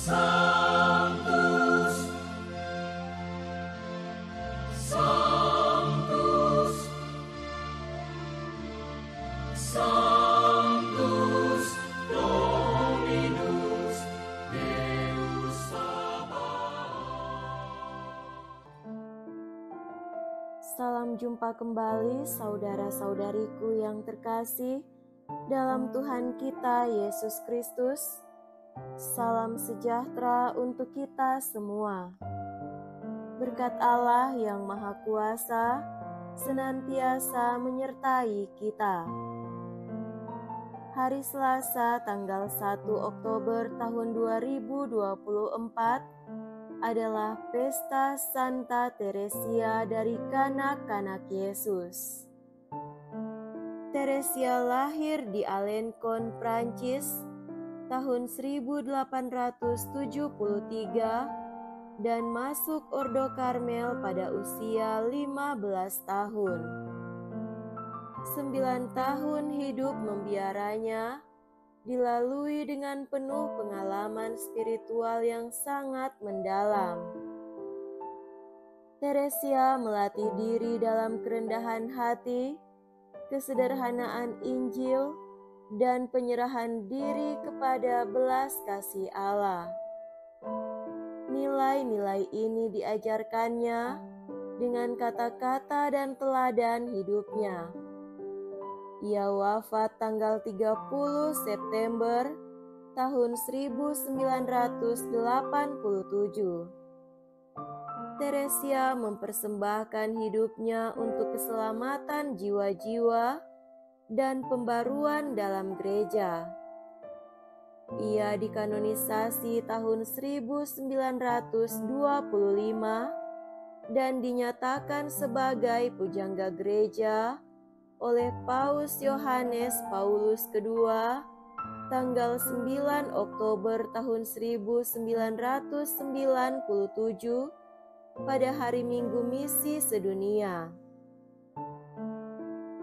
Sanctus, Sanctus, Sanctus Dominus Deus Sabaoth. Salam jumpa kembali saudara-saudariku yang terkasih dalam Tuhan kita Yesus Kristus. Salam sejahtera untuk kita semua. Berkat Allah yang Maha Kuasa senantiasa menyertai kita. Hari Selasa tanggal 1 Oktober tahun 2024 adalah Pesta Santa Teresia dari Kanak-kanak Yesus. Teresia lahir di Alencon, Prancis tahun 1873 dan masuk Ordo Karmel pada usia 15 tahun. 9 tahun hidup membiaranya dilalui dengan penuh pengalaman spiritual yang sangat mendalam. Teresia melatih diri dalam kerendahan hati, kesederhanaan Injil, dan penyerahan diri kepada belas kasih Allah. Nilai-nilai ini diajarkannya dengan kata-kata dan teladan hidupnya. Ia wafat tanggal 30 September tahun 1987. Teresia mempersembahkan hidupnya untuk keselamatan jiwa-jiwa dan pembaruan dalam gereja. Ia dikanonisasi tahun 1925 dan dinyatakan sebagai pujangga gereja oleh Paus Yohanes Paulus II tanggal 9 Oktober tahun 1997 pada hari Minggu Misi Sedunia.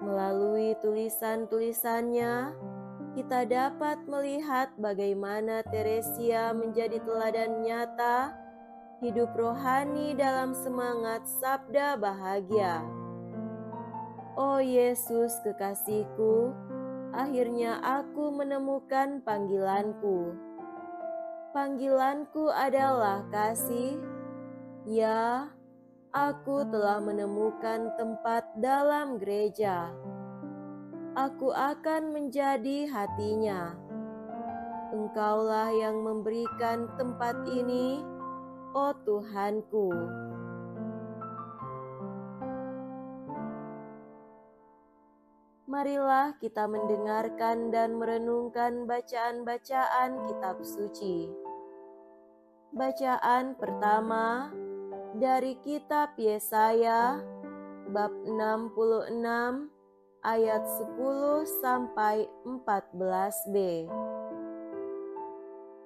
Melalui tulisan-tulisannya, kita dapat melihat bagaimana Teresia menjadi teladan nyata hidup rohani dalam semangat sabda bahagia. Oh Yesus kekasihku, akhirnya aku menemukan panggilanku. Panggilanku adalah kasih. Ya, aku telah menemukan tempat dalam gereja. Aku akan menjadi hatinya. Engkaulah yang memberikan tempat ini, oh Tuhanku. Marilah kita mendengarkan dan merenungkan bacaan-bacaan kitab suci. Bacaan pertama dari kitab Yesaya bab 66 ayat 10 sampai 14b.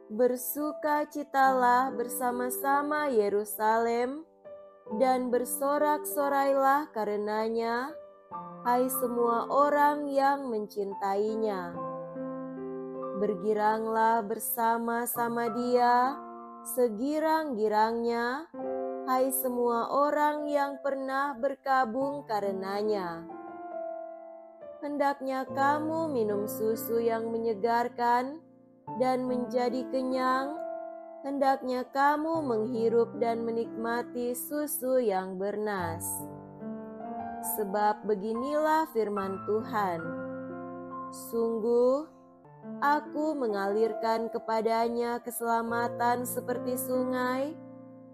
Bersukacitalah bersama-sama Yerusalem dan bersorak-sorailah karenanya, hai semua orang yang mencintainya. Bergiranglah bersama-sama Dia segirang-girangnya, hai semua orang yang pernah berkabung karenanya. Hendaknya kamu minum susu yang menyegarkan dan menjadi kenyang. Hendaknya kamu menghirup dan menikmati susu yang bernas. Sebab beginilah firman Tuhan. Sungguh, Aku mengalirkan kepadanya keselamatan seperti sungai,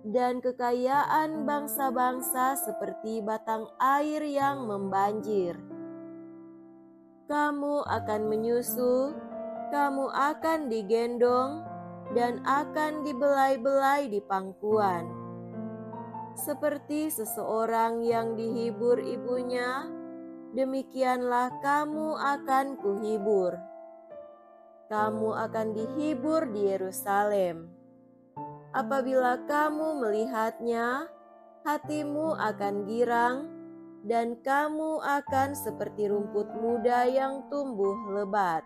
dan kekayaan bangsa-bangsa seperti batang air yang membanjir. Kamu akan menyusu, kamu akan digendong, dan akan dibelai-belai di pangkuan. Seperti seseorang yang dihibur ibunya, demikianlah kamu akan kuhibur. Kamu akan dihibur di Yerusalem. Apabila kamu melihatnya, hatimu akan girang, dan kamu akan seperti rumput muda yang tumbuh lebat.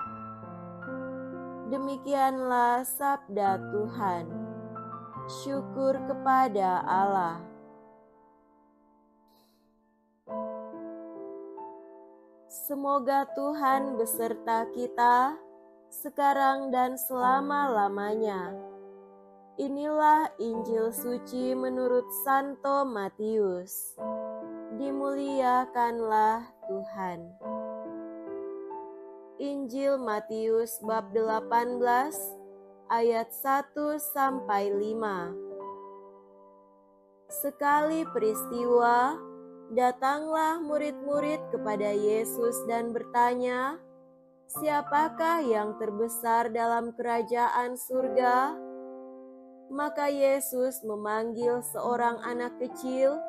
Demikianlah sabda Tuhan. Syukur kepada Allah. Semoga Tuhan beserta kita sekarang dan selama-lamanya. Inilah Injil suci menurut Santo Matius. Dimuliakanlah Tuhan. Injil Matius bab 18 ayat 1 sampai 5. Sekali peristiwa, datanglah murid-murid kepada Yesus dan bertanya, "Siapakah yang terbesar dalam kerajaan surga?" Maka Yesus memanggil seorang anak kecil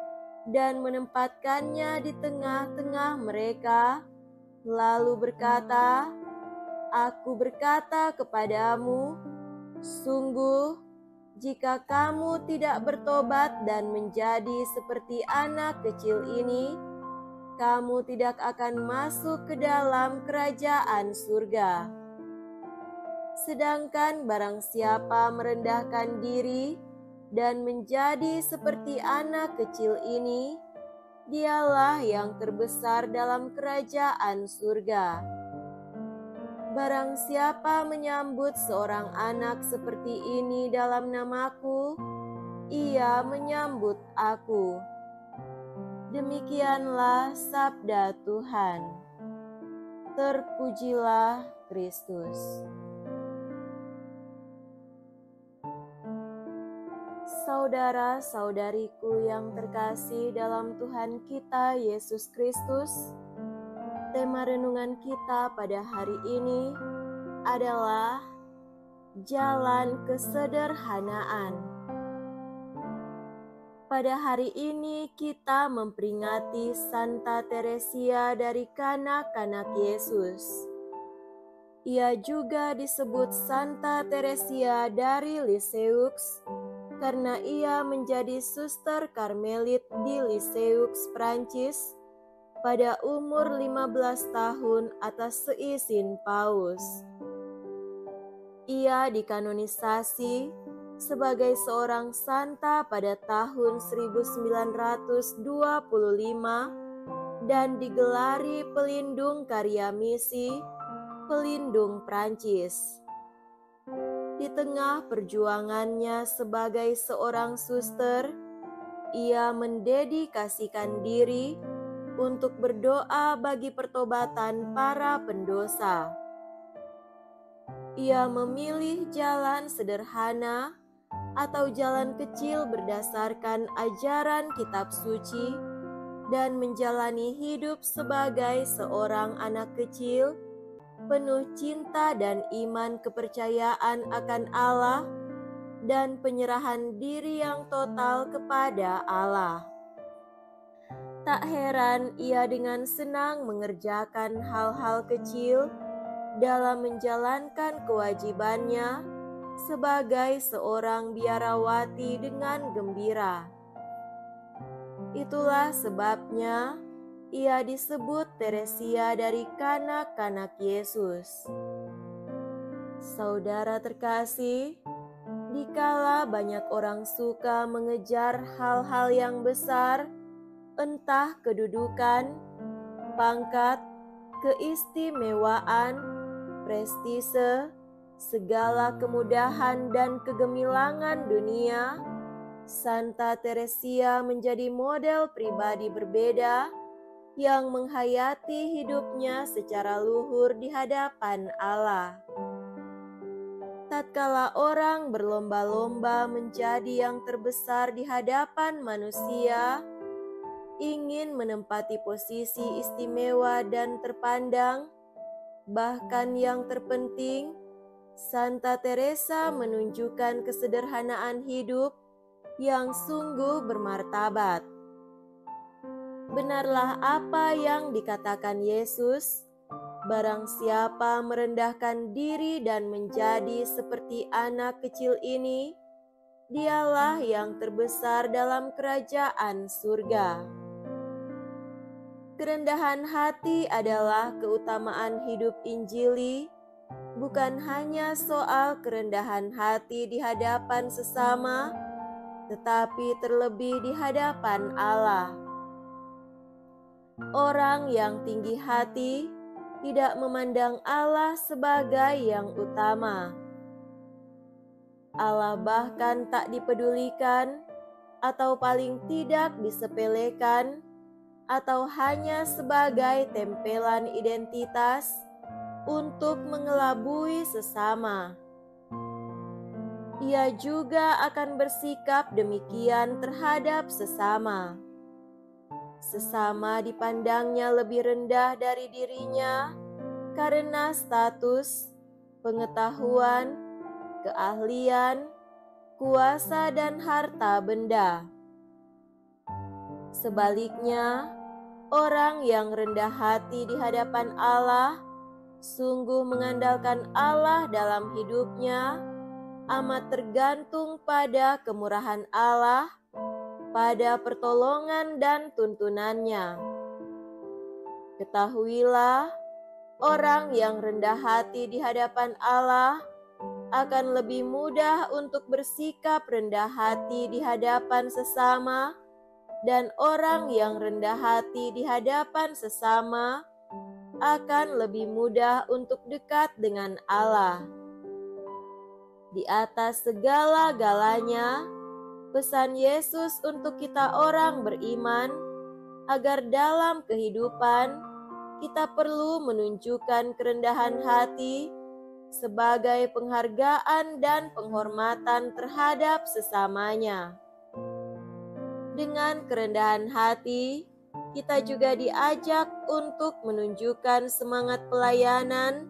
dan menempatkannya di tengah-tengah mereka, lalu berkata, "Aku berkata kepadamu, sungguh, jika kamu tidak bertobat dan menjadi seperti anak kecil ini, kamu tidak akan masuk ke dalam kerajaan surga. Sedangkan barang siapa merendahkan diri dan menjadi seperti anak kecil ini, dialah yang terbesar dalam kerajaan surga. Barang siapa menyambut seorang anak seperti ini dalam namaku, ia menyambut aku." Demikianlah sabda Tuhan. Terpujilah Kristus. Saudara-saudariku yang terkasih dalam Tuhan kita Yesus Kristus, tema renungan kita pada hari ini adalah jalan kesederhanaan. Pada hari ini kita memperingati Santa Teresia dari kanak-kanak Yesus. Ia juga disebut Santa Teresia dari Lisieux karena ia menjadi suster Karmelit di Lisieux, Prancis pada umur 15 tahun atas seizin Paus. Ia dikanonisasi sebagai seorang santa pada tahun 1925 dan digelari pelindung karya misi, pelindung Prancis. Di tengah perjuangannya sebagai seorang suster, ia mendedikasikan diri untuk berdoa bagi pertobatan para pendosa. Ia memilih jalan sederhana atau jalan kecil berdasarkan ajaran kitab suci dan menjalani hidup sebagai seorang anak kecil penuh cinta dan iman kepercayaan akan Allah dan penyerahan diri yang total kepada Allah. Tak heran ia dengan senang mengerjakan hal-hal kecil dalam menjalankan kewajibannya sebagai seorang biarawati dengan gembira. Itulah sebabnya ia disebut Teresia dari kanak-kanak Yesus. Saudara terkasih, dikala banyak orang suka mengejar hal-hal yang besar, entah kedudukan, pangkat, keistimewaan, prestise, segala kemudahan dan kegemilangan dunia, Santa Teresia menjadi model pribadi berbeda yang menghayati hidupnya secara luhur di hadapan Allah. Tatkala orang berlomba-lomba menjadi yang terbesar di hadapan manusia, ingin menempati posisi istimewa dan terpandang, bahkan yang terpenting, Santa Teresa menunjukkan kesederhanaan hidup yang sungguh bermartabat. Benarlah apa yang dikatakan Yesus, barang siapa merendahkan diri dan menjadi seperti anak kecil ini, dialah yang terbesar dalam kerajaan surga. Kerendahan hati adalah keutamaan hidup Injili, bukan hanya soal kerendahan hati di hadapan sesama, tetapi terlebih di hadapan Allah. Orang yang tinggi hati tidak memandang Allah sebagai yang utama. Allah bahkan tak dipedulikan atau paling tidak disepelekan atau hanya sebagai tempelan identitas untuk mengelabui sesama. Ia juga akan bersikap demikian terhadap sesama. Sesama dipandangnya lebih rendah dari dirinya karena status, pengetahuan, keahlian, kuasa, dan harta benda. Sebaliknya, orang yang rendah hati di hadapan Allah sungguh mengandalkan Allah dalam hidupnya, amat tergantung pada kemurahan Allah, pada pertolongan dan tuntunannya. Ketahuilah, orang yang rendah hati di hadapan Allah akan lebih mudah untuk bersikap rendah hati di hadapan sesama, dan orang yang rendah hati di hadapan sesama akan lebih mudah untuk dekat dengan Allah. Di atas segala-galanya, pesan Yesus untuk kita orang beriman, agar dalam kehidupan kita perlu menunjukkan kerendahan hati sebagai penghargaan dan penghormatan terhadap sesamanya. Dengan kerendahan hati, kita juga diajak untuk menunjukkan semangat pelayanan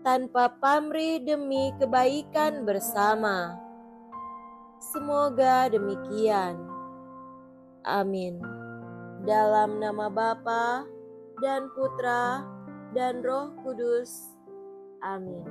tanpa pamrih demi kebaikan bersama. Semoga demikian. Amin. Dalam nama Bapa dan Putra dan Roh Kudus. Amin.